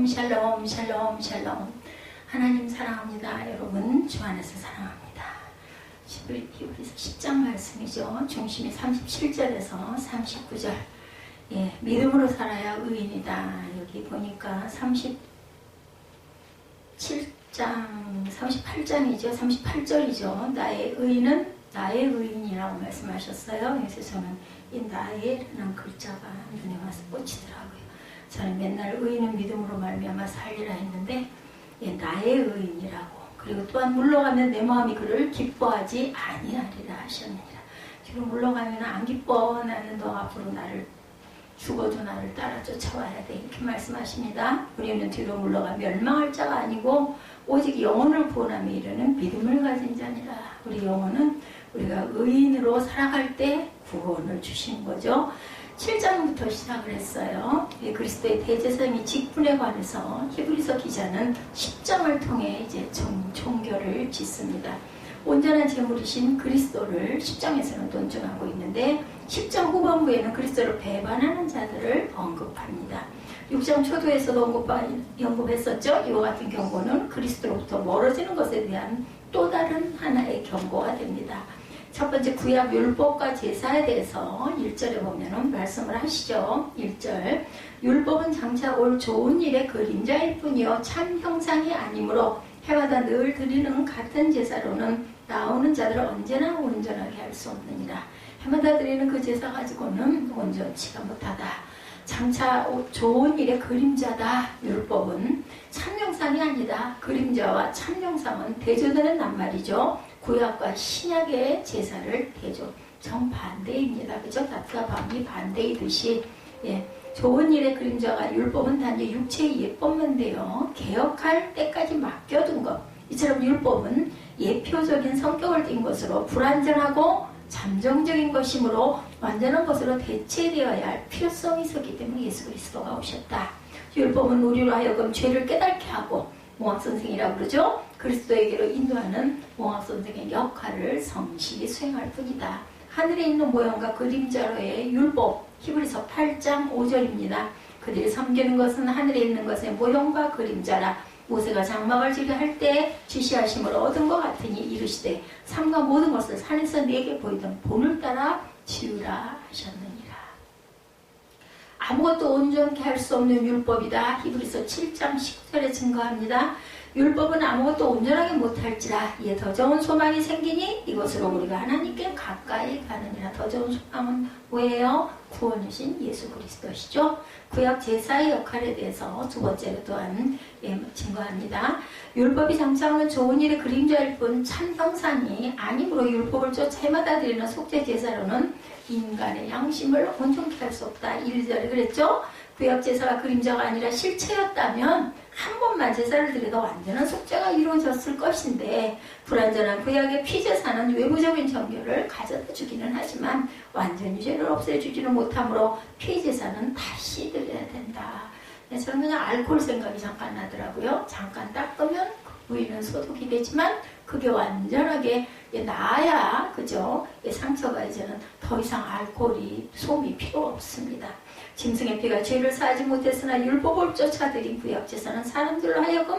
샬롬 샬롬 샬롬. 하나님 사랑합니다. 여러분 주 안에서 사랑합니다. 히브리서 10장 말씀이죠. 중심이 37절에서 39절. 예, 믿음으로 살아야 의인이다. 여기 보니까 38장이죠. 38절이죠. 나의 의인은 나의 의인이라고 말씀하셨어요. 그래서 저는 이 나의라는 글자가 눈에 와서 꽂히더라고요. 저는 맨날 의인은 믿음으로 말미암아 살리라 했는데 예, 나의 의인이라고. 그리고 또한 물러가면 내 마음이 그를 기뻐하지 아니하리라 하셨느니라. 지금 물러가면 안 기뻐. 나는 너 앞으로 나를 죽어도 나를 따라 쫓아와야 돼. 이렇게 말씀하십니다. 우리는 뒤로 물러가 멸망할 자가 아니고 오직 영혼을 구원하며 이르는 믿음을 가진 자니라. 우리 영혼은 우리가 의인으로 살아갈 때 구원을 주시는 거죠. 7장부터 시작을 했어요. 그리스도의 대제사장의 직분에 관해서 히브리서 기자는 10장을 통해 이제 종결을 짓습니다. 온전한 제물이신 그리스도를 10장에서는 논증하고 있는데 10장 후반부에는 그리스도를 배반하는 자들을 언급합니다. 6장 초도에서도 언급했었죠. 이와 같은 경고는 그리스도로부터 멀어지는 것에 대한 또 다른 하나의 경고가 됩니다. 첫 번째 구약 율법과 제사에 대해서 1절에 보면은 말씀을 하시죠. 1절 율법은 장차 올 좋은 일의 그림자일 뿐이요 참 형상이 아니므로 해마다 늘 드리는 같은 제사로는 나오는 자들을 언제나 온전하게 할 수 없느니라. 해마다 드리는 그 제사 가지고는 온전치가 못하다. 장차 좋은 일의 그림자다. 율법은 참형상이 아니다. 그림자와 참형상은 대조되는 낱말이죠. 구약과 신약의 제사를 대조 정반대입니다. 그죠? 낮과 밤이 반대이듯이 예, 좋은 일의 그림자가 율법은 단지 육체의 예법만 돼요. 개혁할 때까지 맡겨둔 것. 이처럼 율법은 예표적인 성격을 띈 것으로 불완전하고 잠정적인 것이므로 완전한 것으로 대체되어야 할 필요성이 있었기 때문에 예수 그리스도가 오셨다. 율법은 우리로 하여금 죄를 깨닫게 하고 몽학선생이라고 그러죠. 그리스도에게로 인도하는 몽학선생의 역할을 성실히 수행할 뿐이다. 하늘에 있는 모형과 그림자로의 율법 히브리서 8장 5절입니다. 그들이 섬기는 것은 하늘에 있는 것의 모형과 그림자라. 모세가 장막을 지게 할 때 지시하심을 얻은 것 같으니 이르시되 삼가 모든 것을 산에서 내게 보이던 본을 따라 지으라 하셨느니라. 아무것도 온전케 할 수 없는 율법이다. 히브리서 7장 10절에 증거합니다. 율법은 아무것도 온전하게 못할지라 이에 더 좋은 소망이 생기니 이것으로 우리가 하나님께 가까이 가느니라. 더 좋은 소망은 뭐예요? 구원이신 예수 그리스도시죠. 구약 제사의 역할에 대해서 두 번째로 또한 증거합니다. 율법이 장차오는 좋은 일의 그림자일 뿐 참 형상이 아니므로 율법을 쫓아 해마다 드리는 속죄 제사로는 인간의 양심을 온전케 할 수 없다. 1절에 그랬죠. 구약 제사가 그림자가 아니라 실체였다면 한 번만 제사를 드려도 완전한 속죄가 이루어졌을 것인데 불완전한 구약의 피제사는 외부적인 정결을 가져다 주기는 하지만 완전히 죄를 없애주지는 못하므로 피제사는 다시 드려야 된다. 저는 그냥 알코올 생각이 잠깐 나더라고요. 잠깐 닦으면 부위는 소독이 되지만 그게 완전하게 나아야 그죠? 상처가 이제는 더 이상 알코올이 솜이 필요 없습니다. 짐승의 피가 죄를 사하지 못했으나 율법을 쫓아들인 구약제사는 사람들로 하여금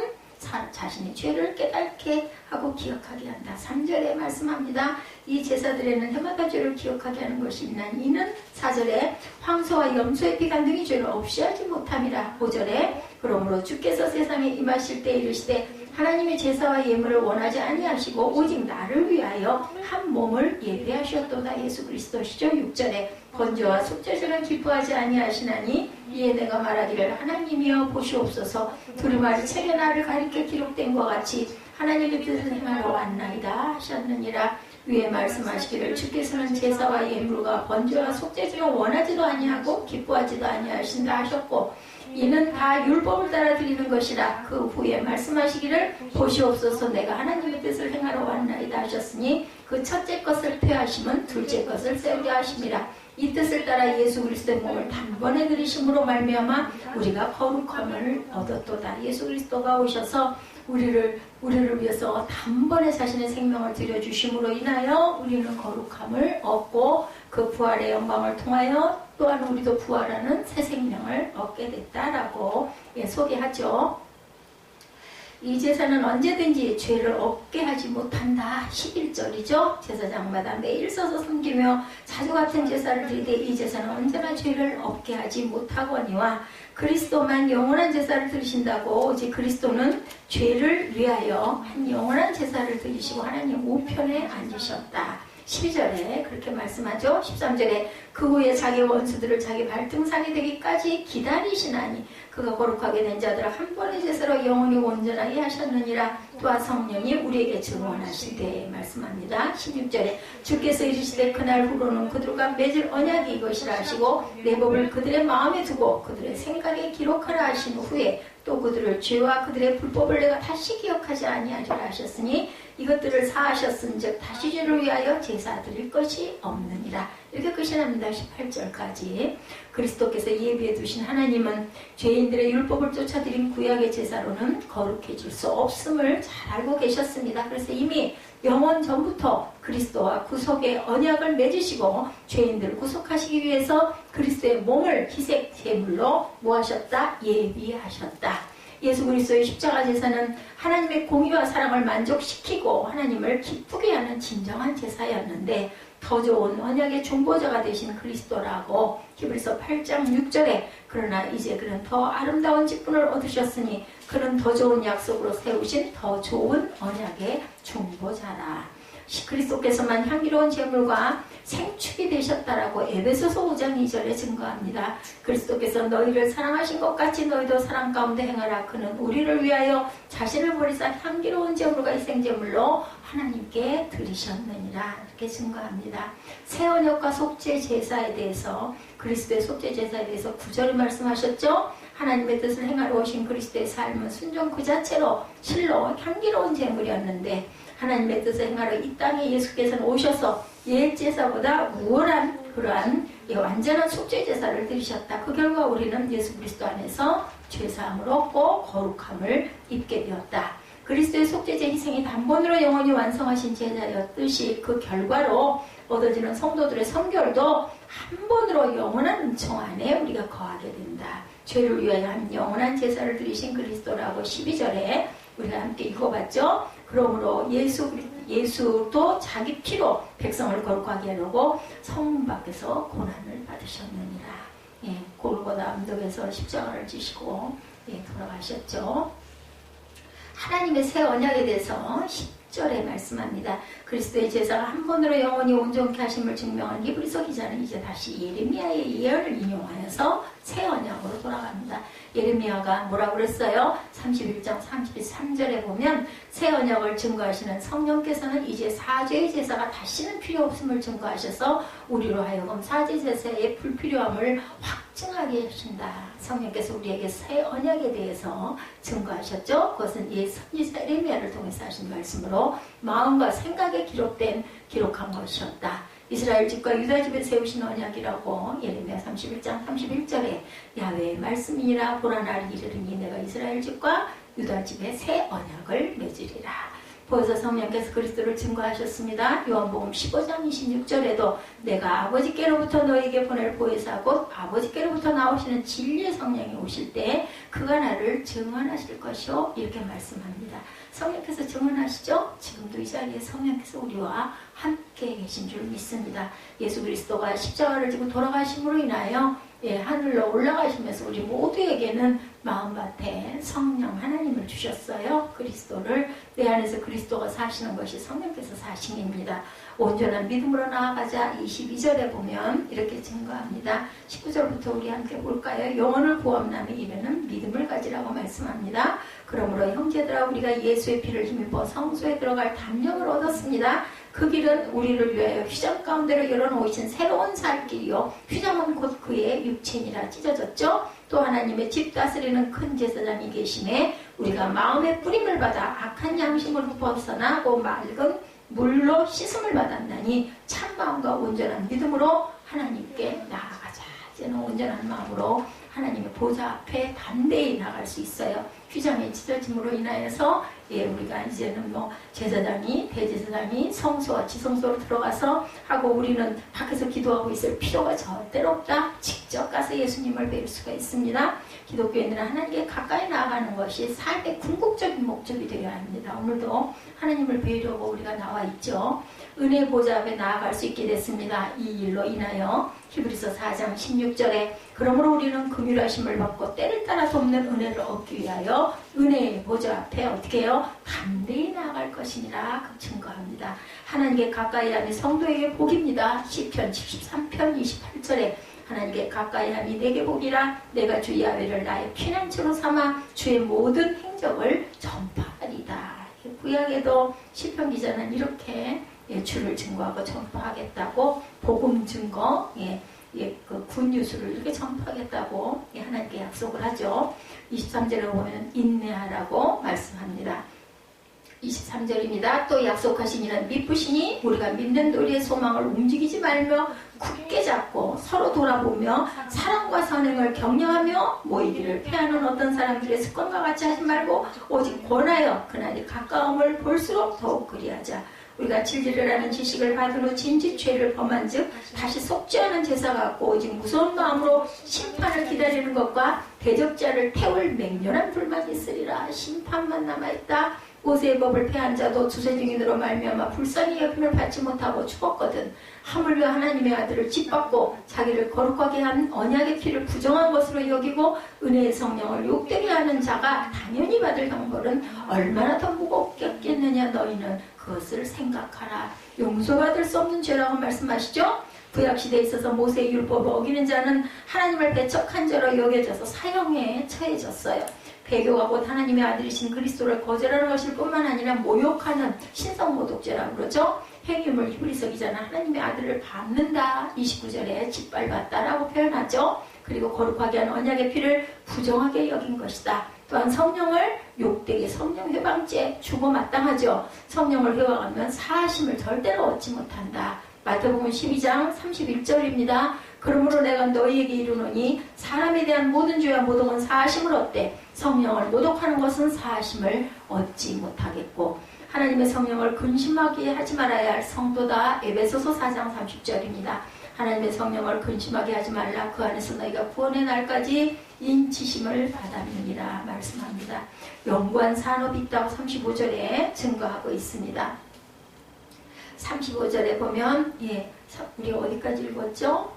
자신의 죄를 깨닫게 하고 기억하게 한다. 3절에 말씀합니다. 이 제사들에는 해마다 죄를 기억하게 하는 것이 있나 이는 4절에 황소와 염소의 피 간등이 죄를 없이 하지 못함이라. 5절에 그러므로 주께서 세상에 임하실 때 이르시되 하나님의 제사와 예물을 원하지 아니하시고 오직 나를 위하여 한 몸을 예배하셨도다. 예수 그리스도시죠. 6절에 번제와 속죄제를 기뻐하지 아니하시나니 이에 내가 말하기를 하나님이여 보시옵소서 두루마리 책에 나를 가리켜 기록된 것 같이 하나님의 뜻을 행하러 왔나이다 하셨느니라. 위에 말씀하시기를 주께서는 제사와 예물과 번제와 속죄제를 원하지도 아니하고 기뻐하지도 아니하신다 하셨고 이는 다 율법을 따라 드리는 것이라. 그 후에 말씀하시기를 보시옵소서 내가 하나님의 뜻을 행하러 왔나이다 하셨으니 그 첫째 것을 폐하심은 둘째 것을 세우게 하심이라. 이 뜻을 따라 예수 그리스도의 몸을 단번에 들이심으로 말미암아 우리가 거룩함을 얻었도다. 예수 그리스도가 오셔서 우리를 위해서 단번에 자신의 생명을 들여주심으로 인하여 우리는 거룩함을 얻고 그 부활의 영광을 통하여 또한 우리도 부활하는 새 생명을 얻게 됐다라고 소개하죠. 이 제사는 언제든지 죄를 없게 하지 못한다. 11절이죠. 제사장마다 매일 서서 섬기며 자주 같은 제사를 드리되 이 제사는 언제나 죄를 없게 하지 못하거니와 그리스도만 영원한 제사를 드리신다고. 오직 그리스도는 죄를 위하여 한 영원한 제사를 드리시고 하나님 우편에 앉으셨다. 12절에 그렇게 말씀하죠. 13절에 그 후에 자기 원수들을 자기 발등상이 되기까지 기다리시나니 그가 거룩하게 된 자들을 한 번의 제사로 영원히 온전하게 하셨느니라. 또한 성령이 우리에게 증언하시되 말씀합니다. 16절에 주께서 이르시되 그날 후로는 그들과 맺을 언약이 이것이라 하시고 내 법을 그들의 마음에 두고 그들의 생각에 기록하라 하신 후에 또 그들을 죄와 그들의 불법을 내가 다시 기억하지 아니하리라 하셨으니 이것들을 사하셨은즉 다시 죄를 위하여 제사 드릴 것이 없느니라. 이렇게 끝이 납니다. 18절까지. 그리스도께서 예비해 두신 하나님은 죄인들의 율법을 쫓아들인 구약의 제사로는 거룩해질 수 없음을 잘 알고 계셨습니다. 그래서 이미 영원 전부터 그리스도와 구속의 언약을 맺으시고 죄인들을 구속하시기 위해서 그리스도의 몸을 희생 제물로 모하셨다, 예비하셨다. 예수 그리스도의 십자가 제사는 하나님의 공의와 사랑을 만족시키고 하나님을 기쁘게 하는 진정한 제사였는데 더 좋은 언약의 중보자가 되신 그리스도라고 히브리서 8장 6절에 그러나 이제 그는 더 아름다운 직분을 얻으셨으니 그는 더 좋은 약속으로 세우신 더 좋은 언약의 중보자라. 그리스도께서만 향기로운 제물과 생축이 되셨다라고 에베소서 5장 2절에 증거합니다. 그리스도께서 너희를 사랑하신 것 같이 너희도 사랑 가운데 행하라. 그는 우리를 위하여 자신을 버리사 향기로운 제물과 희생제물로 하나님께 드리셨느니라. 이렇게 증거합니다. 새 언약과 속죄 제사에 대해서 그리스도의 속죄 제사에 대해서 9절에 말씀하셨죠. 하나님의 뜻을 행하러 오신 그리스도의 삶은 순종 그 자체로 실로 향기로운 제물이었는데 하나님의 뜻을 행하러 이 땅에 예수께서는 오셔서 옛 제사보다 우월한 그러한 완전한 속죄 제사를 드리셨다. 그 결과 우리는 예수 그리스도 안에서 죄사함을 얻고 거룩함을 입게 되었다. 그리스도의 속죄제 희생이 단번으로 영원히 완성하신 제자였듯이 그 결과로 얻어지는 성도들의 성결도 한 번으로 영원한 은총 안에 우리가 거하게 된다. 죄를 위하여 한 영원한 제사를 드리신 그리스도라고 12절에 우리가 함께 읽어봤죠. 그러므로 예수도 자기 피로 백성을 거룩하게 하려고 성문 밖에서 고난을 받으셨느니라. 예, 골고다 언덕에서 십자가를 지시고 돌아가셨죠. 하나님의 새 언약에 대해서 10절에 말씀합니다. 그리스도의 제사가 한 번으로 영원히 온전케 하심을 증명한 히브리서 기자는 이제 다시 예레미야의 예언을 인용하여서 새 언약으로 돌아갑니다. 예레미야가 뭐라고 그랬어요? 31장 33절에 보면 새 언약을 증거하시는 성령께서는 이제 사죄의 제사가 다시는 필요 없음을 증거하셔서 우리로 하여금 사죄 제사의 불필요함을 확증하게 하신다. 성령께서 우리에게 새 언약에 대해서 증거하셨죠. 그것은 옛 선지자 예레미야를 통해서 하신 말씀으로 마음과 생각에 기록한 것이었다. 이스라엘 집과 유다 집에 세우신 언약이라고 예레미야 31장 31절에 야훼의 말씀이니라. 보라 날이 이르리니 내가 이스라엘 집과 유다 집에 새 언약을 맺으리라. 보혜사 성령께서 그리스도를 증거하셨습니다. 요한복음 15장 26절에도 내가 아버지께로부터 너에게 보낼 보혜사 곧 아버지께로부터 나오시는 진리의 성령이 오실 때 그가 나를 증언하실 것이요 이렇게 말씀합니다. 성령께서 증언하시죠? 지금도 이 자리에 성령께서 우리와 함께 계신 줄 믿습니다. 예수 그리스도가 십자가를 지고 돌아가심으로 인하여 하늘로 올라가시면서 우리 모두에게는 마음밭에 성령 하나님을 주셨어요. 그리스도를 내 안에서 그리스도가 사시는 것이 성령께서 사심입니다. 온전한 믿음으로 나아가자. 22절에 보면 이렇게 증거합니다. 19절부터 우리 함께 볼까요? 영혼을 구원함에 이르는 믿음을 가지라고 말씀합니다. 그러므로 형제들아 우리가 예수의 피를 힘입어 성소에 들어갈 담력을 얻었습니다. 그 길은 우리를 위하여 휘장 가운데로 열어놓으신 새로운 살 길이요 휘장은 곧 그의 육체니라. 찢어졌죠. 또 하나님의 집 다스리는 큰 제사장이 계심에 우리가 마음의 뿌림을 받아 악한 양심으로 벗어나고 맑은 물로 씻음을 받았나니 참 마음과 온전한 믿음으로 하나님께 나아가자. 이제는 온전한 마음으로 하나님의 보좌 앞에 담대히 나갈 수 있어요. 휘장이 찢어짐으로 인하여서 우리가 이제는 뭐 제사장이 대제사장이 성소와 지성소로 들어가서 하고 우리는 밖에서 기도하고 있을 필요가 절대로 없다. 직접 가서 예수님을 뵐 수가 있습니다. 기독교인들은 하나님께 가까이 나아가는 것이 삶의 궁극적인 목적이 되어야 합니다. 오늘도 하나님을 뵈려고 우리가 나와 있죠. 은혜 보좌 앞에 나아갈 수 있게 됐습니다. 이 일로 인하여 히브리서 4장 16절에 그러므로 우리는 긍휼하심을 받고 때를 따라 돕는 은혜를 얻기 위하여 은혜의 보좌 앞에 어떻게 해요? 담대히 나아갈 것이니라 증거합니다. 하나님께 가까이 함이 성도에게 복입니다. 시편 73편 28절에 하나님께 가까이 함이 내게 복이라 내가 주 야훼를 나의 피난처로 삼아 주의 모든 행적을 전파하리다. 구약에도 시편 기자는 이렇게 주를 증거하고 전파하겠다고 복음 증거 그 굿뉴스를 이렇게 전파하겠다고 하나님께 약속을 하죠. 23절에 보면 인내하라고 말씀합니다. 23절입니다. 또 약속하신 이는 미쁘시니 우리가 믿는 도리의 소망을 움직이지 말며 굳게 잡고 서로 돌아보며 사랑과 선행을 격려하며 모이기를 피하는 어떤 사람들의 습관과 같이 하지 말고 오직 권하여 그날이 가까움을 볼수록 더욱 그리하자. 우리가 진리를 아는 지식을 받은 후 진지 죄를 범한 즉 다시 속지 않은 제사 같고 오직 무서운 마음으로 심판을 기다리는 것과 대적자를 태울 맹렬한 불만이 있으리라. 심판만 남아있다. 모세의 법을 폐한 자도 주세 증인으로 말미암아 불쌍히 여김을 받지 못하고 죽었거든. 하물며 하나님의 아들을 짓밟고 자기를 거룩하게 한 언약의 피를 부정한 것으로 여기고 은혜의 성령을 욕되게 하는 자가 당연히 받을 형벌은 얼마나 더 무겁겠느냐. 너희는 그것을 생각하라. 용서받을 수 없는 죄라고 말씀하시죠. 구약시대에 있어서 모세의 율법을 어기는 자는 하나님을 배척한 자로 여겨져서 사형에 처해졌어요. 배교가 곧 하나님의 아들이신 그리스도를 거절하는 것일 뿐만 아니라 모욕하는 신성모독죄라고 그러죠. 행위물 히브리서 기자는 하나님의 아들을 밟는다. 29절에 짓밟았다라고 표현하죠. 그리고 거룩하게 한 언약의 피를 부정하게 여긴 것이다. 또한 성령을 욕되게 성령 회방죄 주고 마땅하죠. 성령을 회방하면 사하심을 절대로 얻지 못한다. 마태복음 12장 31절입니다. 그러므로 내가 너희에게 이르노니 사람에 대한 모든 죄와 모독은 사하심을 얻되 성령을 모독하는 것은 사하심을 얻지 못하겠고 하나님의 성령을 근심하게 하지 말아야 할 성도다. 에베소서 4장 30절입니다. 하나님의 성령을 근심하게 하지 말라. 그 안에서 너희가 구원의 날까지 인치심을 받았느니라 말씀합니다. 영관 산업이 있다고 35절에 증거하고 있습니다. 35절에 보면 우리 어디까지 읽었죠?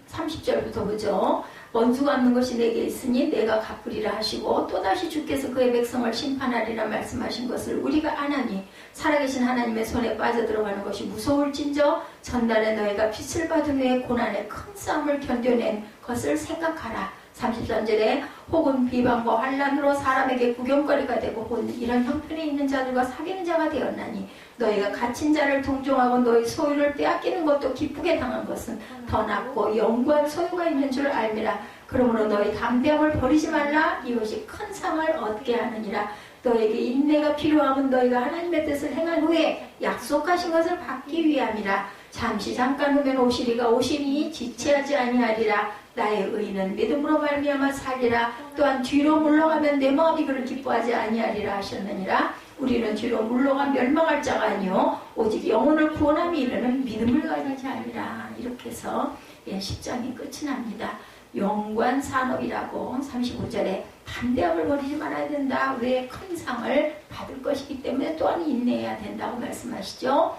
30절부터 보죠. 원수가 없는 것이 내게 있으니 내가 갚으리라 하시고 또다시 주께서 그의 백성을 심판하리라 말씀하신 것을 우리가 아나니 살아계신 하나님의 손에 빠져들어가는 것이 무서울진저 전날에 너희가 빛을 받은 후에 고난의 큰 싸움을 견뎌낸 것을 생각하라. 33절에 혹은 비방과 환난으로 사람에게 구경거리가 되고 혹은 이런 형편에 있는 자들과 사귀는 자가 되었나니 너희가 갇힌 자를 동정하고 너희 소유를 빼앗기는 것도 기쁘게 당한 것은 더 낫고 영구한 소유가 있는 줄 알미라. 그러므로 너희 담대함을 버리지 말라. 이것이 큰 상을 얻게 하느니라. 너에게 인내가 필요함은 너희가 하나님의 뜻을 행한 후에 약속하신 것을 받기 위함이라. 잠시 잠깐 후면 오시리가 오시니 지체하지 아니하리라. 나의 의인은 믿음으로 말미암아 살리라. 또한 뒤로 물러가면 내 마음이 그를 기뻐하지 아니하리라 하셨느니라. 우리는 뒤로 물러가 멸망할 자가 아니요 오직 영혼을 구원함이 이르는 믿음을 가진 자니라. 이렇게 해서 10장이 끝이 납니다. 영관 산업이라고 35절에 담대함을 버리지 말아야 된다. 왜 큰 상을 받을 것이기 때문에 또한 인내해야 된다고 말씀하시죠.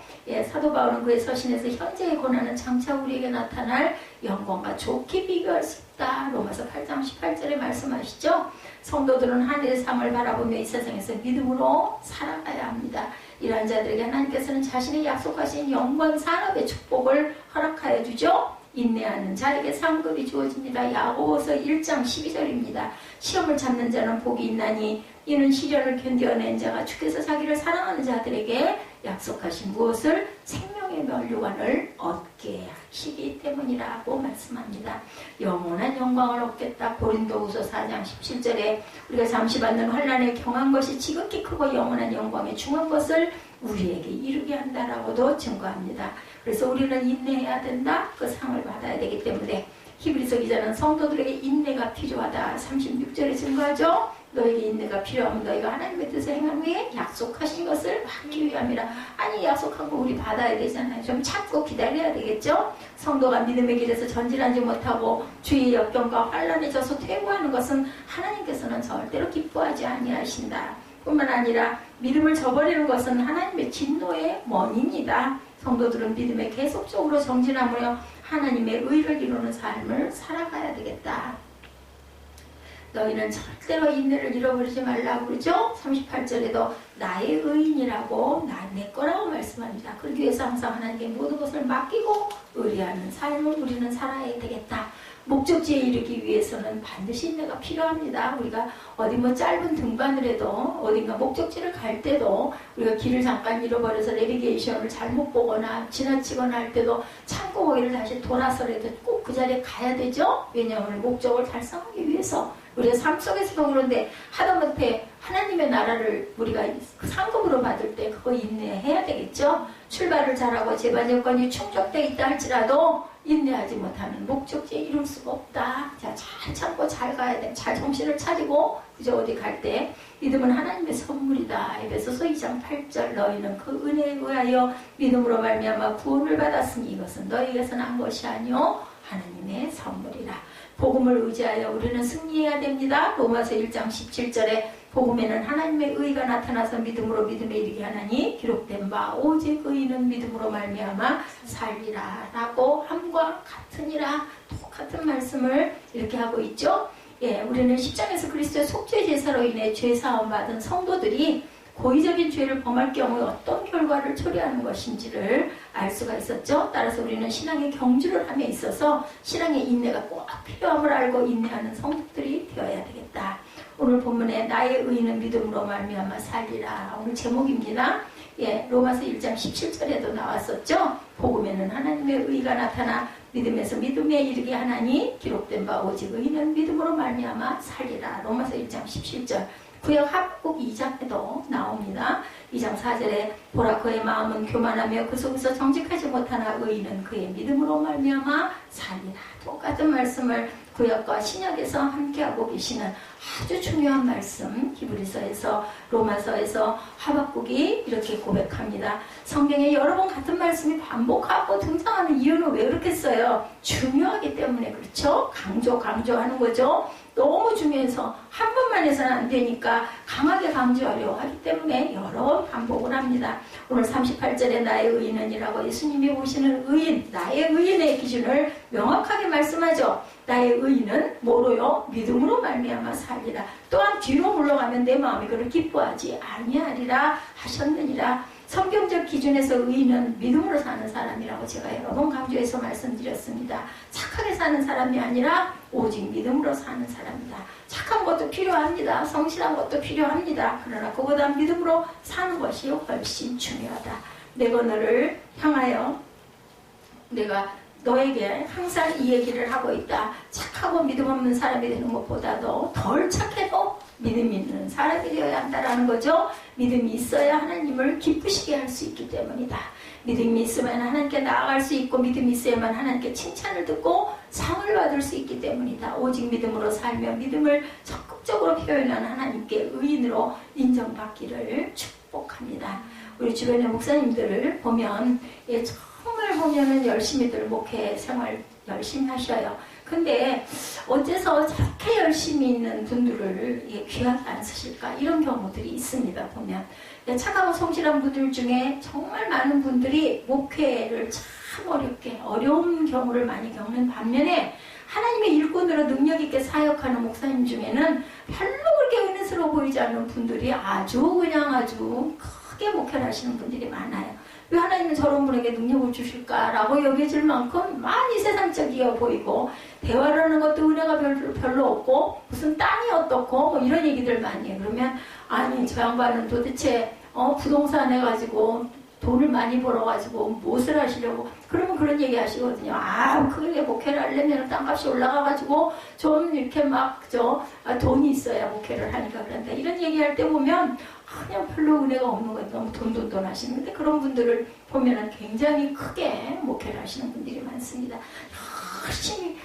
사도 바울은 그의 서신에서 현재의 고난은 장차 우리에게 나타날 영광과 좋게 비교할 수 있다. 로마서 8장 18절에 말씀하시죠. 성도들은 하늘의 상을 바라보며 이 세상에서 믿음으로 살아가야 합니다. 이러한 자들에게 하나님께서는 자신의 약속하신 영광 산업의 축복을 허락하여 주죠. 인내하는 자에게 상급이 주어집니다. 야고보서 1장 12절입니다. 시험을 참는 자는 복이 있나니 이는 시련을 견뎌낸 자가 주께서 자기를 사랑하는 자들에게 약속하신 무엇을 생명의 면류관을 얻게 하시기 때문이라고 말씀합니다. 영원한 영광을 얻겠다. 고린도후서 4장 17절에 우리가 잠시 받는 환난에 경한 것이 지극히 크고 영원한 영광에 중한 것을 우리에게 이루게 한다라고도 증거합니다. 그래서 우리는 인내해야 된다. 그 상을 받아야 되기 때문에 히브리서 기자는 성도들에게 인내가 필요하다. 36절에 증거하죠. 너에게 인내가 필요하면 너희가 하나님의 뜻을 행한 후에 약속하신 것을 받기 위함이라. 아니 약속한 거 우리 받아야 되잖아요. 좀 참고 기다려야 되겠죠. 성도가 믿음의 길에서 전진하지 못하고 주의 역경과 환난에 져서 퇴보하는 것은 하나님께서는 절대로 기뻐하지 아니하신다. 뿐만 아니라 믿음을 저버리는 것은 하나님의 진노의 원인이다. 성도들은 믿음에 계속적으로 정진하며 하나님의 의를 이루는 삶을 살아가야 되겠다. 너희는 절대로 인내를 잃어버리지 말라고 그러죠. 38절에도 나의 의인이라고 내 거라고 말씀합니다. 그러기 위해서 항상 하나님께 모든 것을 맡기고 의리하는 삶을 우리는 살아야 되겠다. 목적지에 이르기 위해서는 반드시 인내가 필요합니다. 우리가 어디 뭐 짧은 등반을 해도 어딘가 목적지를 갈 때도 우리가 길을 잠깐 잃어버려서 내비게이션을 잘못 보거나 지나치거나 할 때도 참고 거기를 다시 돌아서라도 꼭 그 자리에 가야 되죠. 왜냐하면 목적을 달성하기 위해서 우리가 삶 속에서도 그런데 하다못해 하나님의 나라를 우리가 상급으로 받을 때 그거 인내해야 되겠죠. 출발을 잘하고 재반 여건이 충족되어 있다 할지라도 인내하지 못하면 목적지에 이룰 수가 없다. 자, 잘 참고 잘 가야 돼. 잘 정신을 차리고 그저 어디 갈 때 믿음은 하나님의 선물이다. 에베소서 2장 8절 너희는 그 은혜에 의하여 믿음으로 말미암아 구원을 받았으니 이것은 너희에게서 난 것이 아니요 하나님의 선물이라. 복음을 의지하여 우리는 승리해야 됩니다. 로마서 1장 17절에 복음에는 하나님의 의가 나타나서 믿음으로 믿음에 이르게 하나니 기록된 바 오직 의인은 믿음으로 말미암아 살리라 라고 함과 같으니라. 똑같은 말씀을 이렇게 하고 있죠. 예, 우리는 십자가에서 그리스도의 속죄 제사로 인해 죄 사함 받은 성도들이 고의적인 죄를 범할 경우에 어떤 결과를 초래하는 것인지를 알 수가 있었죠. 따라서 우리는 신앙의 경주를 함에 있어서 신앙의 인내가 꼭 필요함을 알고 인내하는 성도들이 되어야 되겠다. 오늘 본문에 나의 의인은 믿음으로 말미암아 살리라. 오늘 제목입니다. 예, 로마서 1장 17절에도 나왔었죠. 복음에는 하나님의 의가 나타나 믿음에서 믿음에 이르게 하나니 기록된 바 오직 의인은 믿음으로 말미암아 살리라. 로마서 1장 17절. 구약 합국 2장에도 나옵니다. 2장 4절에 보라 그의 마음은 교만하며 그 속에서 정직하지 못하나 의인은 그의 믿음으로 말미암아 살리라. 똑같은 말씀을 구약과 신약에서 함께하고 계시는 아주 중요한 말씀. 히브리서에서 로마서에서 하박국이 이렇게 고백합니다. 성경에 여러 번 같은 말씀이 반복하고 등장하는 이유는 왜 그렇겠어요? 중요하기 때문에 그렇죠? 강조하는 거죠. 너무 중요해서 한 번만 해서는 안 되니까 강하게 강조하려 하기 때문에 여러 번 반복을 합니다. 오늘 38절에 나의 의인은이라고 예수님이 보시는 의인, 나의 의인의 기준을 명확하게 말씀하죠. 나의 의인은 뭐로요? 믿음으로 말미암아 살리라. 또한 뒤로 물러가면 내 마음이 그를 기뻐하지 아니하리라 하셨느니라. 성경적 기준에서 의인은 믿음으로 사는 사람이라고 제가 여러 번 강조해서 말씀드렸습니다. 착하게 사는 사람이 아니라 오직 믿음으로 사는 사람이다. 착한 것도 필요합니다. 성실한 것도 필요합니다. 그러나 그보다 믿음으로 사는 것이 훨씬 중요하다. 내가 너를 향하여 내가 너에게 항상 이 얘기를 하고 있다. 착하고 믿음 없는 사람이 되는 것보다도 덜 착해도 믿음 있는 사람이 되어야 한다라는 거죠. 믿음이 있어야 하나님을 기쁘시게 할 수 있기 때문이다. 믿음이 있으면 하나님께 나아갈 수 있고 믿음이 있어야만 하나님께 칭찬을 듣고 상을 받을 수 있기 때문이다. 오직 믿음으로 살며 믿음을 적극적으로 표현하는 하나님께 의인으로 인정받기를 축복합니다. 우리 주변의 목사님들을 보면 정말 보면은 열심히들 목회 생활 열심히 하셔요. 근데 어째서 저렇게 열심히 있는 분들을 귀하게 안 쓰실까? 이런 경우들이 있습니다. 보면 착하고 성실한 분들 중에 정말 많은 분들이 목회를 참 어려운 경우를 많이 겪는 반면에 하나님의 일꾼으로 능력 있게 사역하는 목사님 중에는 별로 그렇게 은혜스러워 보이지 않는 분들이 아주 크게 목회를 하시는 분들이 많아요. 왜 하나님은 저런 분에게 능력을 주실까라고 여겨질 만큼 많이 세상적이어 보이고 대화를 하는 것도 은혜가 별로 없고 무슨 땅이 어떻고 뭐 이런 얘기들 많이 해요. 그러면 아니 저 양반은 도대체 부동산 해가지고 돈을 많이 벌어가지고 무엇을 하시려고 그러면 그런 얘기 하시거든요. 그게 목회를 하려면 땅값이 올라가가지고 좀 이렇게 돈이 있어야 목회를 하니까 그런다. 이런 얘기할 때 보면 그냥 별로 은혜가 없는 거예요. 너무 돈 하시는데 그런 분들을 보면은 굉장히 크게 목회를 하시는 분들이 많습니다. 열심히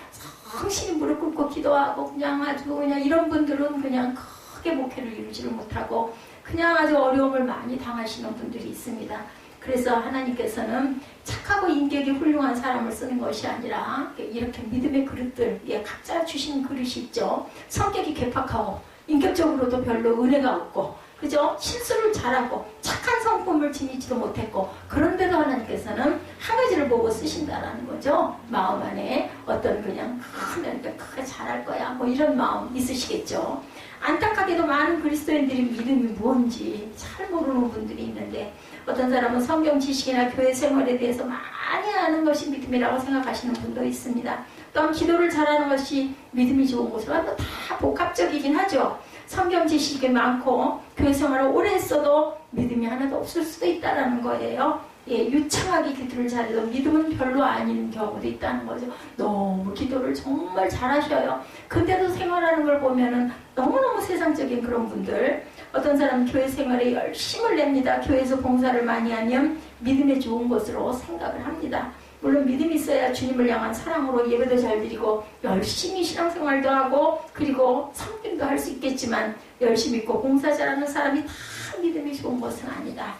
정신이 무릎 꿇고 기도하고 그냥 아주 그냥 이런 분들은 그냥 크게 목회를 이루지를 못하고 그냥 아주 어려움을 많이 당하시는 분들이 있습니다. 그래서 하나님께서는 착하고 인격이 훌륭한 사람을 쓰는 것이 아니라 이렇게 믿음의 그릇들, 각자 주신 그릇이 있죠. 성격이 괴팍하고 인격적으로도 별로 은혜가 없고 그죠? 실수를 잘하고 착한 성품을 지니지도 못했고 그런데도 하나님께서는 한 가지를 보고 쓰신다라는 거죠. 마음 안에 어떤 그냥 크게 잘할 거야 뭐 이런 마음 있으시겠죠. 안타깝게도 많은 그리스도인들이 믿음이 뭔지 잘 모르는 분들이 있는데 어떤 사람은 성경 지식이나 교회 생활에 대해서 많이 아는 것이 믿음이라고 생각하시는 분도 있습니다. 또한 기도를 잘하는 것이 믿음이 좋은 것으로 다 복합적이긴 하죠. 성경 지식이 많고 교회 생활을 오래 했어도 믿음이 하나도 없을 수도 있다는 거예요. 유창하게 기도를 잘해도 믿음은 별로 아닌 경우도 있다는 거죠. 너무 기도를 정말 잘하셔요. 근데도 생활하는 걸 보면은 너무너무 세상적인 그런 분들. 어떤 사람은 교회 생활에 열심을 냅니다. 교회에서 봉사를 많이 하면 믿음에 좋은 것으로 생각을 합니다. 물론 믿음이 있어야 주님을 향한 사랑으로 예배도 잘 드리고 열심히 신앙생활도 하고 그리고 섬김도 할 수 있겠지만 열심히 있고 봉사 잘하는 사람이 다 믿음이 좋은 것은 아니다.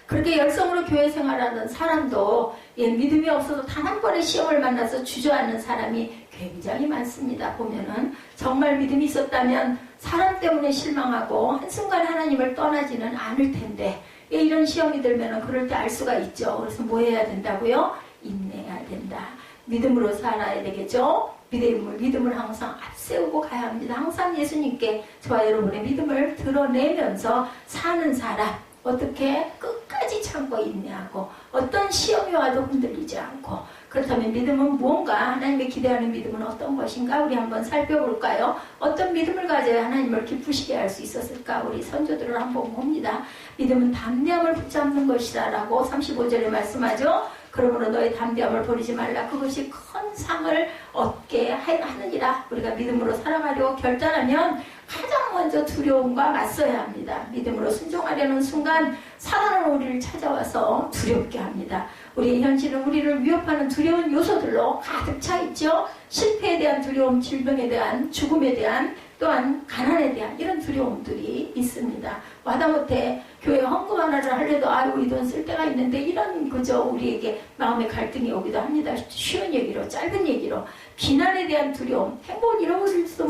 그렇게 열성으로 교회 생활하는 사람도 믿음이 없어도 단 한 번의 시험을 만나서 주저하는 사람이 굉장히 많습니다. 보면은 정말 믿음이 있었다면 사람 때문에 실망하고 한순간 하나님을 떠나지는 않을 텐데 이런 시험이 들면 그럴 때 알 수가 있죠. 그래서 뭐 해야 된다고요? 인내해야 된다. 믿음으로 살아야 되겠죠. 믿음을 항상 앞세우고 가야 합니다. 항상 예수님께 저와 여러분의 믿음을 드러내면서 사는 사람, 어떻게 끝까지 참고 인내하고 어떤 시험이 와도 흔들리지 않고, 그렇다면 믿음은 무언가, 하나님의 기대하는 믿음은 어떤 것인가 우리 한번 살펴볼까요? 어떤 믿음을 가져야 하나님을 기쁘시게 할 수 있었을까? 우리 선조들을 한번 봅니다. 믿음은 담대함을 붙잡는 것이다 라고 35절에 말씀하죠. 그러므로 너의 담대함을 버리지 말라. 그것이 큰 상을 얻게 하느니라. 우리가 믿음으로 살아가려고 결단하면 가장 먼저 두려움과 맞서야 합니다. 믿음으로 순종하려는 순간 사단은 우리를 찾아와서 두렵게 합니다. 우리의 현실은 우리를 위협하는 두려운 요소들로 가득 차 있죠. 실패에 대한 두려움, 질병에 대한, 죽음에 대한, 또한 가난에 대한 이런 두려움들이 있습니다. 마다못해 교회 헌금 하나를 하려도 아이고 이 돈 쓸 데가 있는데 이런 그저 우리에게 마음의 갈등이 오기도 합니다. 쉬운 얘기로, 짧은 얘기로 비난에 대한 두려움, 행복을 잃어버릴지도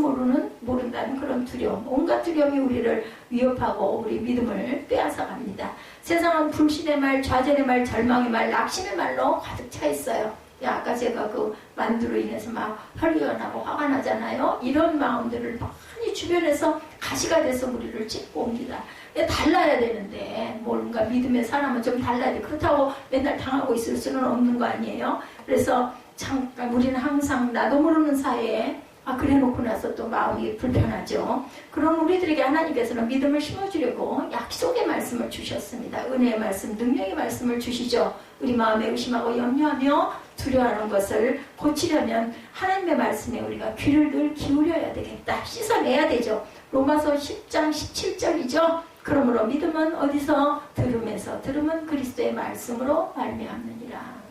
모른다는 그런 두려움, 온갖 두려움이 우리를 위협하고 우리 믿음을 빼앗아갑니다. 세상은 불신의 말, 좌절의 말, 절망의 말, 낙심의 말로 가득 차 있어요. 아까 제가 그 만두로 인해서 막 혈기가 나고 화가 나잖아요. 이런 마음들을 많이 주변에서 가시가 돼서 우리를 찢고 옵니다. 달라야 되는데 뭔가 믿음의 사람은 좀 달라야 돼. 그렇다고 맨날 당하고 있을 수는 없는 거 아니에요. 그래서 잠깐 우리는 항상 나도 모르는 사이에 그래 놓고 나서 또 마음이 불편하죠. 그런 우리들에게 하나님께서는 믿음을 심어주려고 약속의 말씀을 주셨습니다. 은혜의 말씀, 능력의 말씀을 주시죠. 우리 마음에 의심하고 염려하며 두려워하는 것을 고치려면 하나님의 말씀에 우리가 귀를 늘 기울여야 되겠다. 씻어내야 되죠. 로마서 10장 17절이죠. 그러므로 믿음은 어디서? 들음에서, 들음은 그리스도의 말씀으로 말미암느니라.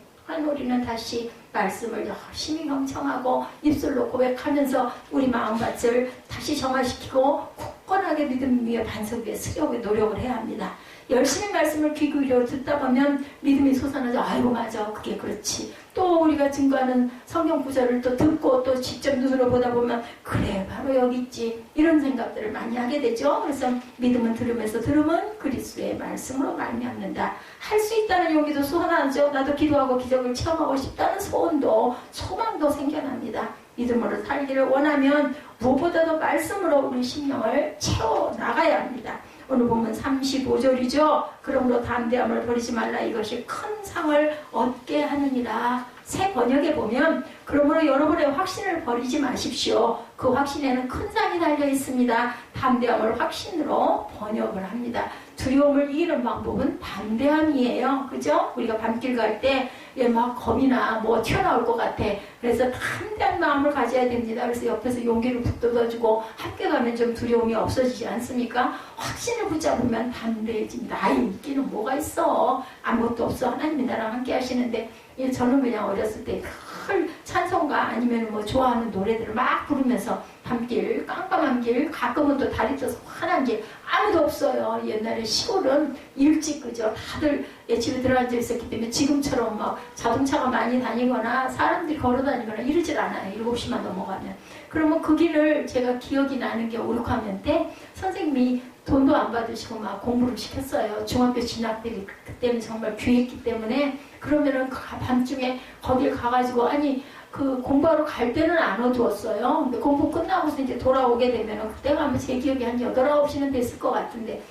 우리는 다시 말씀을 열심히 경청하고 입술로 고백하면서 우리 마음밭을 다시 정화시키고 굳건하게 믿음 위에 반석 위에 서려고 노력을 해야 합니다. 열심히 말씀을 귀 기울여 듣다 보면 믿음이 솟아나죠. 아이고 맞아, 그게 그렇지. 또 우리가 증거하는 성경 구절을 또 듣고 또 직접 눈으로 보다 보면 그래 바로 여기 있지, 이런 생각들을 많이 하게 되죠. 그래서 믿음은 들으면서, 들음은 그리스도의 말씀으로 말미암는다. 할 수 있다는 용기도 솟아나죠. 나도 기도하고 기적을 체험하고 싶다는 소원도 소망도 생겨납니다. 믿음으로 살기를 원하면 무엇보다도 말씀으로 우리 심령을 채워나가야 합니다. 오늘 보면 35절이죠. 그러므로 담대함을 버리지 말라. 이것이 큰 상을 얻게 하느니라. 새 번역에 보면 그러므로 여러분의 확신을 버리지 마십시오. 그 확신에는 큰 상이 달려 있습니다. 담대함을 확신으로 번역을 합니다. 두려움을 이기는 방법은 담대함이에요. 그죠? 우리가 밤길 갈 때 막 겁이나 뭐 튀어나올 것 같아. 그래서 담대한 마음을 가져야 됩니다. 그래서 옆에서 용기를 북돋아주고 함께 가면 좀 두려움이 없어지지 않습니까? 확신을 붙잡으면 담대해집니다. 아이 웃기는 뭐가 있어. 아무것도 없어. 하나님이 나랑 함께 하시는데 저는 그냥 어렸을 때 늘 찬송가 아니면 뭐 좋아하는 노래들을 막 부르면서 밤길, 깜깜한 길, 가끔은 또 다리 떠서 환한 길, 아무도 없어요. 옛날에 시골은 일찍 그죠. 다들 집에 들어앉아 있었기 때문에 지금처럼 막 자동차가 많이 다니거나 사람들이 걸어 다니거나 이러질 않아요. 7시만 넘어가면. 그러면 그 길을 제가 기억이 나는 게 5, 6학년 때 선생님이 돈도 안 받으시고 막 공부를 시켰어요. 중학교 진학 때 그때는 정말 귀했기 때문에 그러면은 밤중에 거길 가가지고 아니 그 공부하러 갈 때는 안 어두웠어요. 근데 공부 끝나고서 이제 돌아오게 되면은 그때가 아마 제 기억이 한 8, 9시는 됐을 것 같은데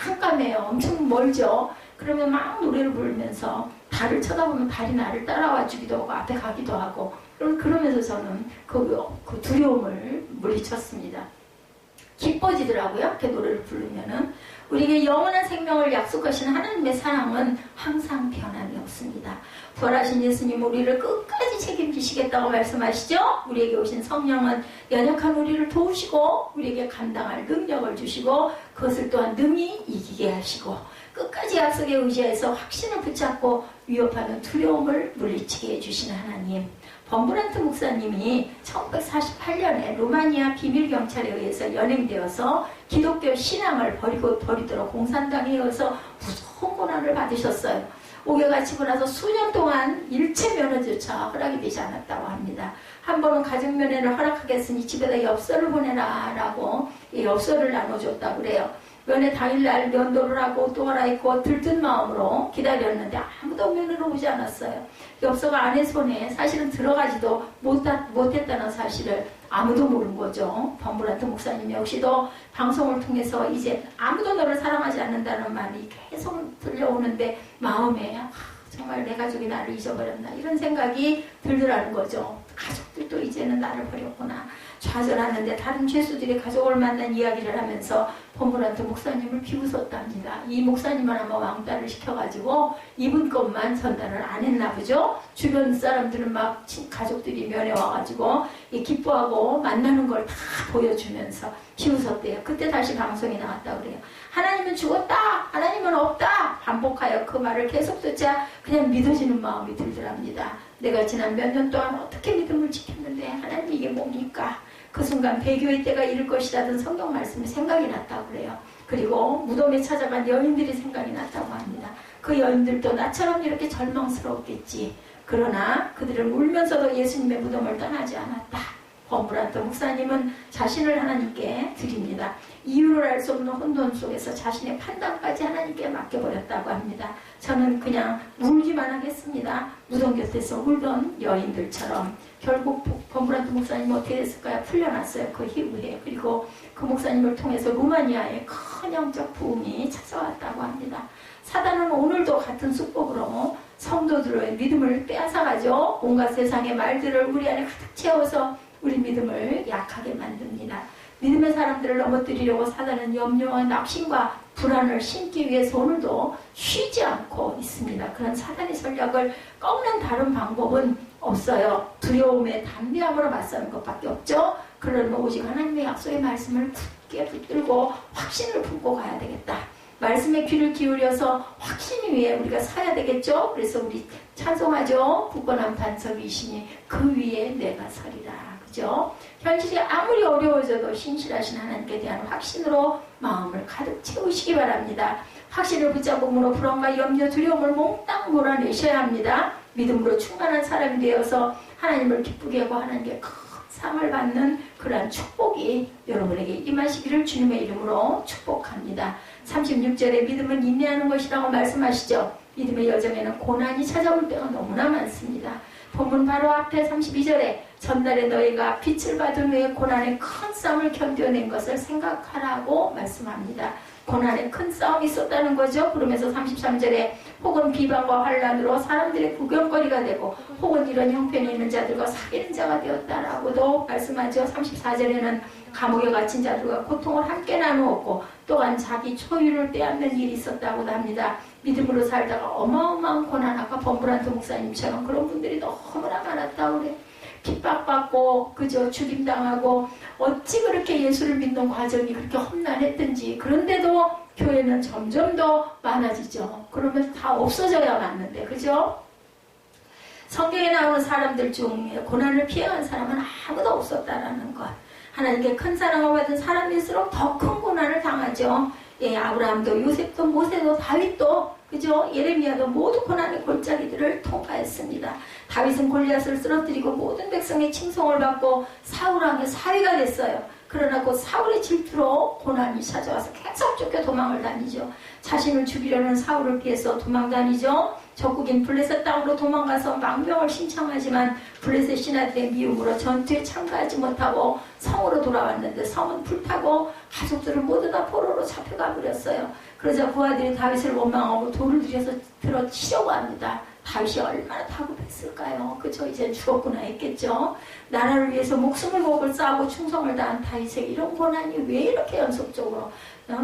깜깜해요. 엄청 멀죠. 그러면 막 노래를 부르면서 달을 쳐다보면 달이 나를 따라와 주기도 하고 앞에 가기도 하고 그러면서 저는 그 두려움을 물리쳤습니다. 기뻐지더라고요. 이렇게 노래를 부르면은. 우리에게 영원한 생명을 약속하신 하나님의 사랑은 항상 변함이 없습니다. 부활하신 예수님 우리를 끝까지 책임지시겠다고 말씀하시죠. 우리에게 오신 성령은 연약한 우리를 도우시고 우리에게 감당할 능력을 주시고 그것을 또한 능히 이기게 하시고 끝까지 약속에 의지해서 확신을 붙잡고 위협하는 두려움을 물리치게 해주시는 하나님. 범브란트 목사님이 1948년에 루마니아 비밀경찰에 의해서 연행되어서 기독교 신앙을 버리도록 공산당에 의해서 무서운 고난을 받으셨어요. 옥에 갇히고 나서 수년 동안 일체 면허조차 허락이 되지 않았다고 합니다. 한 번은 가족면회를 허락하겠으니 집에다 엽서를 보내라 라고 엽서를 나눠줬다고 그래요. 면회 당일날 면도를 하고 또 갈아입고 들뜬 마음으로 기다렸는데 아무도 면회를 오지 않았어요. 엽서가 아내 손에 사실은 들어가지도 못했다는 사실을 아무도 모른 거죠. 범브란트 목사님 역시도 방송을 통해서 이제 아무도 너를 사랑하지 않는다는 말이 계속 들려오는데 마음에 정말 내 가족이 나를 잊어버렸나 이런 생각이 들더라는 거죠. 가족들도 이제는 나를 버렸구나. 좌절하는데 다른 죄수들이 가족을 만난 이야기를 하면서 범브란트 목사님을 비웃었답니다. 이 목사님은 아마 왕따를 시켜가지고 이분 것만 전달을 안 했나 보죠. 주변 사람들은 막 가족들이 면회 와가지고 기뻐하고 만나는 걸 다 보여주면서 비웃었대요. 그때 다시 방송이 나왔다고 그래요. 하나님은 죽었다, 하나님은 없다 반복하여 그 말을 계속 듣자 그냥 믿어지는 마음이 들더랍니다. 내가 지난 몇 년 동안 어떻게 믿음을 지켰는데 하나님 이게 뭡니까? 그 순간 배교의 때가 이를 것이라던 성경 말씀이 생각이 났다고 그래요. 그리고 무덤에 찾아간 여인들이 생각이 났다고 합니다. 그 여인들도 나처럼 이렇게 절망스러웠겠지. 그러나 그들은 울면서도 예수님의 무덤을 떠나지 않았다. 범브란트 목사님은 자신을 하나님께 드립니다. 이유를 알 수 없는 혼돈 속에서 자신의 판단까지 하나님께 맡겨버렸다고 합니다. 저는 그냥 울기만 하겠습니다. 무덤 곁에서 울던 여인들처럼. 결국 범브란트 목사님은 어떻게 됐을까요? 풀려났어요. 그 이후에. 그리고 그 목사님을 통해서 루마니아에 큰 영적 부흥이 찾아왔다고 합니다. 사단은 오늘도 같은 수법으로 성도들의 믿음을 빼앗아가죠. 온갖 세상의 말들을 우리 안에 가득 채워서 우리 믿음을 약하게 만듭니다. 믿음의 사람들을 넘어뜨리려고 사단은 염려와 낙심과 불안을 심기 위해서 오늘도 쉬지 않고 있습니다. 그런 사단의 전략을 꺾는 다른 방법은 없어요. 두려움에 담대함으로 맞서는 것밖에 없죠. 그러면 오직 하나님의 약속의 말씀을 굳게 붙들고 확신을 품고 가야 되겠다. 말씀에 귀를 기울여서 확신 위에 우리가 서야 되겠죠. 그래서 우리 찬송하죠. 굳건한 반석이시니 그 위에 내가 서리라. 그죠? 현실이 아무리 어려워져도 신실하신 하나님께 대한 확신으로 마음을 가득 채우시기 바랍니다. 확신을 붙잡음으로 불안과 염려, 두려움을 몽땅 몰아내셔야 합니다. 믿음으로 충만한 사람이 되어서 하나님을 기쁘게 하고 하나님께 큰 상을 받는 그러한 축복이 여러분에게 임하시기를 주님의 이름으로 축복합니다. 36절에 믿음은 인내하는 것이라고 말씀하시죠. 믿음의 여정에는 고난이 찾아올 때가 너무나 많습니다. 본문 바로 앞에 32절에 전날에 너희가 빛을 받은 후에 고난의 큰 싸움을 견뎌낸 것을 생각하라고 말씀합니다. 고난의 큰 싸움이 있었다는 거죠. 그러면서 33절에 혹은 비방과 환난으로 사람들의 구경거리가 되고 혹은 이런 형편이 있는 자들과 사귀는 자가 되었다라고도 말씀하죠. 34절에는 감옥에 갇힌 자들과 고통을 함께 나누었고 또한 자기 초유를 빼앗는 일이 있었다고도 합니다. 믿음으로 살다가 어마어마한 고난, 아까 범브란트 목사님처럼 그런 분들이 너무나 많았다고 그래. 핍박받고 그저 죽임당하고 어찌 그렇게 예수를 믿는 과정이 그렇게 험난했든지 그런데도 교회는 점점 더 많아지죠. 그러면 다 없어져야 맞는데 그죠? 성경에 나오는 사람들 중에 고난을 피해간 사람은 아무도 없었다라는 것. 하나님께 큰 사랑을 받은 사람일수록 더 큰 고난을 당하죠. 예, 아브라함도 요셉도 모세도 다윗도 그죠? 예레미야도 모두 고난의 골짜기들을 통과했습니다. 다윗은 골리앗을 쓰러뜨리고 모든 백성의 칭송을 받고 사울 왕의 사위가 됐어요. 그러나 그 사울의 질투로 고난이 찾아와서 계속 쫓겨 도망을 다니죠. 자신을 죽이려는 사울을 피해서 도망 다니죠. 적국인 블레셋 땅으로 도망가서 망명을 신청하지만 블레셋 신하들의 미움으로 전투에 참가하지 못하고 성으로 돌아왔는데 성은 불타고 가족들을 모두 다 포로로 잡혀가 버렸어요. 그러자 부하들이 다윗을 원망하고 돌을 들어 치려고 합니다. 다윗이 얼마나 다급했을까요? 그죠? 이제 죽었구나 했겠죠. 나라를 위해서 목숨을 걸고 싸우고 충성을 다한 다윗의 이런 고난이 왜 이렇게 연속적으로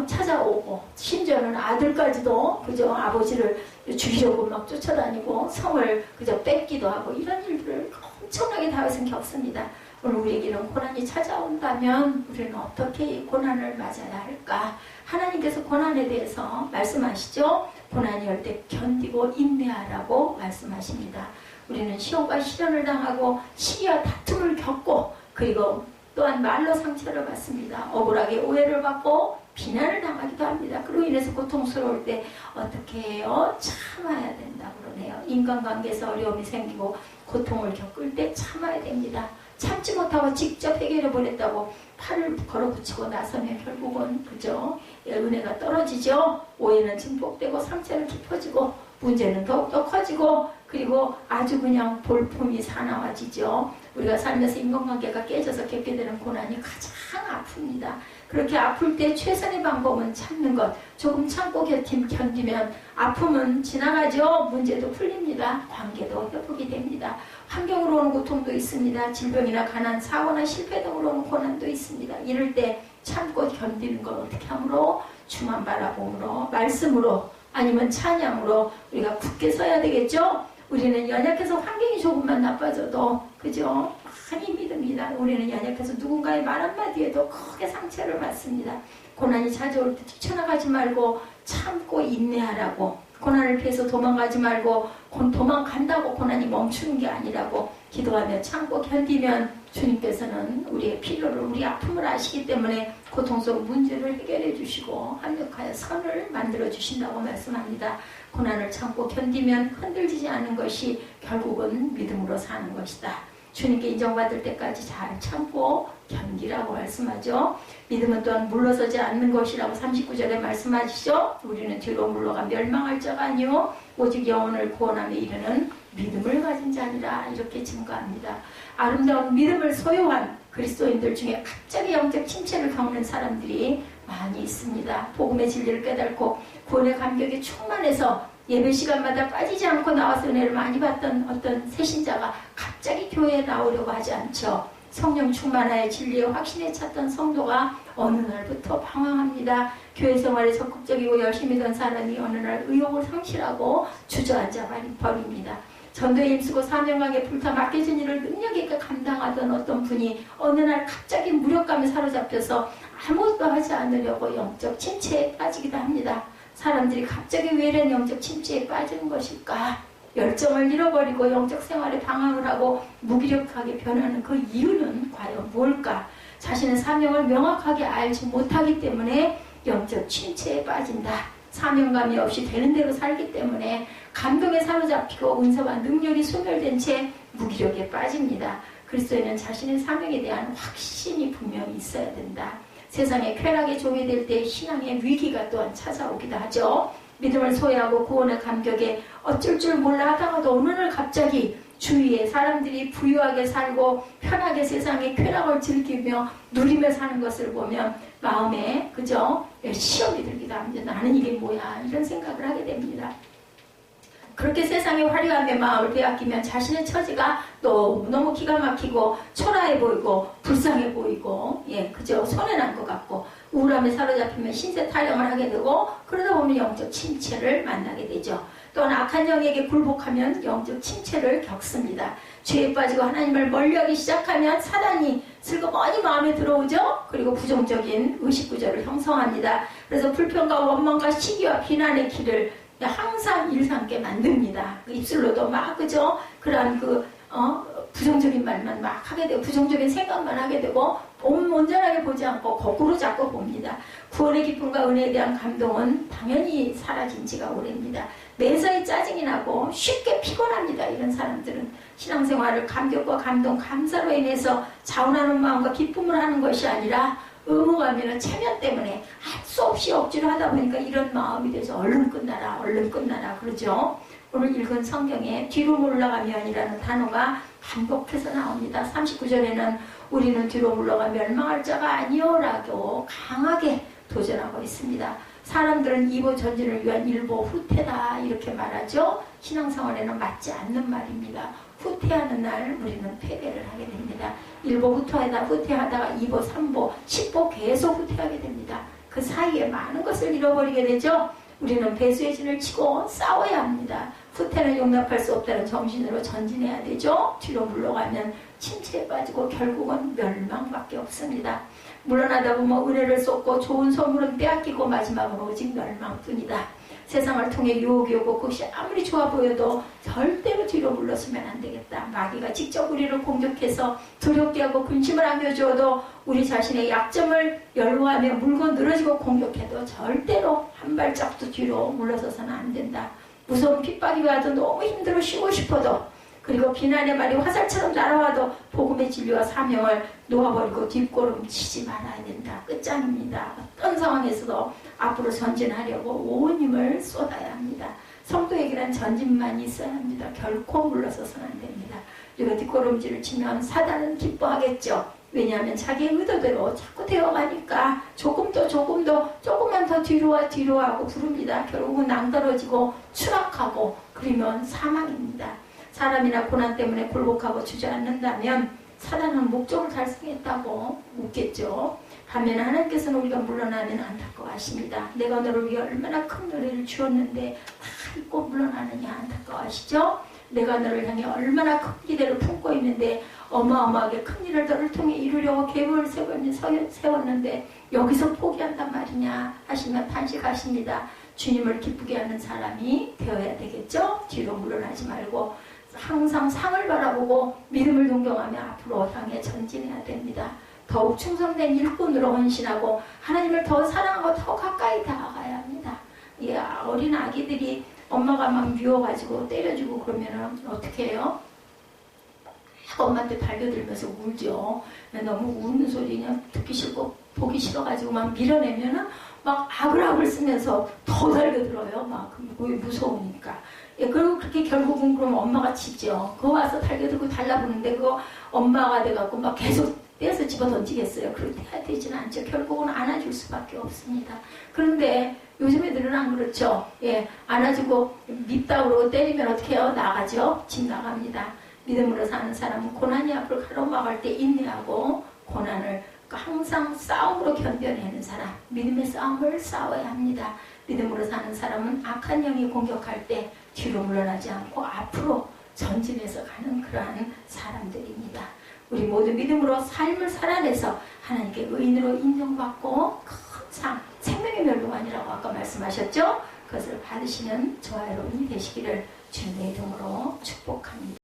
찾아오고, 심지어는 아들까지도 그죠? 아버지를 죽이려고 막 쫓아다니고 성을 그저 뺏기도 하고 이런 일들을 엄청나게 다윗은 겪습니다. 오늘 우리에게 이런 고난이 찾아온다면 우리는 어떻게 이 고난을 맞아야 할까? 하나님께서 고난에 대해서 말씀하시죠. 고난이 올 때 견디고 인내하라고 말씀하십니다. 우리는 시험과 시련을 당하고 시기와 다툼을 겪고 그리고 또한 말로 상처를 받습니다. 억울하게 오해를 받고 비난을 당하기도 합니다. 그로 인해서 고통스러울 때 어떻게 해요? 참아야 된다고 그러네요. 인간관계에서 어려움이 생기고 고통을 겪을 때 참아야 됩니다. 참지 못하고 직접 해결해 보냈다고 팔을 걸어붙이고 나서면 결국은 그죠? 은혜가 떨어지죠. 오해는 증폭되고 상처는 깊어지고 문제는 더욱더 커지고 그리고 아주 그냥 볼품이 사나워지죠. 우리가 살면서 인간관계가 깨져서 겪게 되는 고난이 가장 아픕니다. 그렇게 아플 때 최선의 방법은 참는 것. 조금 참고 견디면 아픔은 지나가죠. 문제도 풀립니다. 관계도 회복이 됩니다. 환경으로 오는 고통도 있습니다. 질병이나 가난, 사고나 실패 등으로 오는 고난도 있습니다. 이럴 때 참고 견디는 걸 어떻게 함으로? 주만 바라봄으로, 말씀으로, 아니면 찬양으로 우리가 굳게 서야 되겠죠? 우리는 연약해서 환경이 조금만 나빠져도 그죠? 많이 믿습니다. 우리는 연약해서 누군가의 말 한마디에도 크게 상처를 받습니다. 고난이 찾아올 때 뛰쳐나가지 말고 참고 인내하라고, 고난을 피해서 도망가지 말고 도망간다고 고난이 멈추는 게 아니라고 기도하며 참고 견디면 주님께서는 우리의 필요를, 우리 아픔을 아시기 때문에 고통 속 문제를 해결해 주시고 합력하여 선을 만들어 주신다고 말씀합니다. 고난을 참고 견디면 흔들리지 않는 것이 결국은 믿음으로 사는 것이다. 주님께 인정받을 때까지 잘 참고 견디라고 말씀하죠. 믿음은 또한 물러서지 않는 것이라고 39절에 말씀하시죠. 우리는 뒤로 물러가 멸망할 자가 아니요 오직 영혼을 구원함에 이르는 믿음을 가진 자니라 이렇게 증거합니다. 아름다운 믿음을 소유한 그리스도인들 중에 갑자기 영적 침체를 겪는 사람들이 많이 있습니다. 복음의 진리를 깨닫고 구원의 감격에 충만해서 예배 시간마다 빠지지 않고 나와서 은혜를 많이 받던 어떤 새신자가 갑자기 교회에 나오려고 하지 않죠. 성령 충만하여 진리의 확신에 찼던 성도가 어느 날부터 방황합니다. 교회 생활에 적극적이고 열심히 던 사람이 어느 날 의욕을 상실하고 주저앉아 버립니다. 전도에 힘쓰고 사명하게 불타 맡겨진 일을 능력 있게 감당하던 어떤 분이 어느 날 갑자기 무력감에 사로잡혀서 아무것도 하지 않으려고 영적 침체에 빠지기도 합니다. 사람들이 갑자기 왜 이런 영적 침체에 빠지는 것일까? 열정을 잃어버리고 영적 생활에 방황을 하고 무기력하게 변하는 그 이유는 과연 뭘까? 자신의 사명을 명확하게 알지 못하기 때문에 영적 침체에 빠진다. 사명감이 없이 되는 대로 살기 때문에 감동에 사로잡히고 은사와 능력이 소멸된 채 무기력에 빠집니다. 그리스도인은 자신의 사명에 대한 확신이 분명히 있어야 된다. 세상의 쾌락에 종이 될 때 신앙의 위기가 또한 찾아오기도 하죠. 믿음을 소유하고 구원의 감격에 어쩔 줄 몰라 하다가도 어느 날 갑자기 주위에 사람들이 부유하게 살고 편하게 세상의 쾌락을 즐기며 누리며 사는 것을 보면 마음에 그저 시험이 들기도 합니다. 나는 이게 뭐야 이런 생각을 하게 됩니다. 그렇게 세상의 화려함에 마음을 빼앗기면 자신의 처지가 너무 기가 막히고 초라해 보이고 불쌍해 보이고 그저 손해난 것 같고 우울함에 사로잡히면 신세 타령을 하게 되고 그러다 보면 영적 침체를 만나게 되죠. 또한 악한 영에게 굴복하면 영적 침체를 겪습니다. 죄에 빠지고 하나님을 멀리하기 시작하면 사단이 슬그머니 마음에 들어오죠. 그리고 부정적인 의식구조를 형성합니다. 그래서 불평과 원망과 시기와 비난의 길을 항상 일삼게 만듭니다. 그 입술로도 막 그죠? 그러한 부정적인 말만 막 하게 되고 부정적인 생각만 하게 되고 온전하게 보지 않고 거꾸로 자꾸 봅니다. 구원의 기쁨과 은혜에 대한 감동은 당연히 사라진 지가 오래입니다. 매사에 짜증이 나고 쉽게 피곤합니다. 이런 사람들은 신앙생활을 감격과 감동, 감사로 인해서 자원하는 마음과 기쁨을 하는 것이 아니라 의무감이나 체면 때문에 할 수 없이 억지로 하다 보니까 이런 마음이 돼서 얼른 끝나라 얼른 끝나라 그러죠. 오늘 읽은 성경에 뒤로 물러가면이라는 단어가 반복해서 나옵니다. 39절에는 우리는 뒤로 물러가 멸망할 자가 아니오라고 강하게 도전하고 있습니다. 사람들은 이보 전진을 위한 일보 후퇴다 이렇게 말하죠. 신앙생활에는 맞지 않는 말입니다. 후퇴하는 날 우리는 패배를 하게 됩니다. 1보 후퇴하다가 2보, 3보, 10보 계속 후퇴하게 됩니다. 그 사이에 많은 것을 잃어버리게 되죠. 우리는 배수의 진을 치고 싸워야 합니다. 후퇴는 용납할 수 없다는 정신으로 전진해야 되죠. 뒤로 물러가면 침체에 빠지고 결국은 멸망밖에 없습니다. 물러나다 보면 은혜를 쏟고 좋은 선물은 빼앗기고 마지막으로 오직 멸망뿐이다. 세상을 통해 유혹이 오고 그것이 아무리 좋아 보여도 절대로 뒤로 물러서면 안 되겠다. 마귀가 직접 우리를 공격해서 두렵게 하고 근심을 안겨주어도 우리 자신의 약점을 연로하며 물고 늘어지고 공격해도 절대로 한 발짝도 뒤로 물러서서는 안 된다. 무서운 핍박이 와도 너무 힘들어 쉬고 싶어도 그리고 비난의 말이 화살처럼 날아와도 복음의 진리와 사명을 놓아버리고 뒷걸음 치지 말아야 된다. 끝장입니다. 어떤 상황에서도 앞으로 전진하려고 온 힘을 쏟아야 합니다. 성도에게는 전진만이 있어야 합니다. 결코 물러서서는 안 됩니다. 우리가 뒷걸음질을 치면 사단은 기뻐하겠죠. 왜냐하면 자기의 의도대로 자꾸 되어가니까 조금만 더 뒤로 하고 부릅니다. 결국은 낭떨어지고 추락하고 그러면 사망입니다. 사람이나 고난 때문에 굴복하고 주저앉는다면 사단은 목적을 달성했다고 묻겠죠. 반면에 하나님께서는 우리가 물러나면 안타까워하십니다. 내가 너를 위해 얼마나 큰 노래를 주었는데 다 잊고 물러나느냐 안타까워하시죠. 내가 너를 향해 얼마나 큰 기대를 품고 있는데 어마어마하게 큰 일을 너를 통해 이루려고 계획을 세웠는데 여기서 포기한단 말이냐 하시면 탄식하십니다. 주님을 기쁘게 하는 사람이 되어야 되겠죠. 뒤로 물러나지 말고 항상 상을 바라보고 믿음을 동경하며 앞으로 향해 전진해야 됩니다. 더욱 충성된 일꾼으로 헌신하고 하나님을 더 사랑하고 더 가까이 다가가야 합니다. 어린 아기들이 엄마가 막 미워가지고 때려주고 그러면 어떻게 해요? 엄마한테 달겨들면서 울죠. 너무 우는 소리 그냥 듣기 싫고 보기 싫어가지고 막 밀어내면은 막 아글아글 쓰면서 더 달겨들어요. 막 무서우니까. 그리고 그렇게 결국은 그럼 엄마가 치죠. 그거 와서 달겨들고 달라붙는데 그거 엄마가 돼갖고 막 계속 떼서 집어 던지겠어요. 그렇게 해야 되지는 않죠. 결국은 안아줄 수밖에 없습니다. 그런데 요즘 애들은 안 그렇죠. 안아주고 밉다 그러고 때리면 어떻게 해요? 나가죠. 집 나갑니다. 믿음으로 사는 사람은 고난이 앞을 가로막을 때 인내하고 고난을 항상 싸움으로 견뎌내는 사람, 믿음의 싸움을 싸워야 합니다. 믿음으로 사는 사람은 악한 영이 공격할 때 뒤로 물러나지 않고 앞으로 전진해서 가는 그러한 사람들입니다. 우리 모두 믿음으로 삶을 살아내서 하나님께 의인으로 인정받고 큰 상, 생명의 멸류관이라고 아까 말씀하셨죠? 그것을 받으시는 저와 여러분이 되시기를 주님의 이름으로 축복합니다.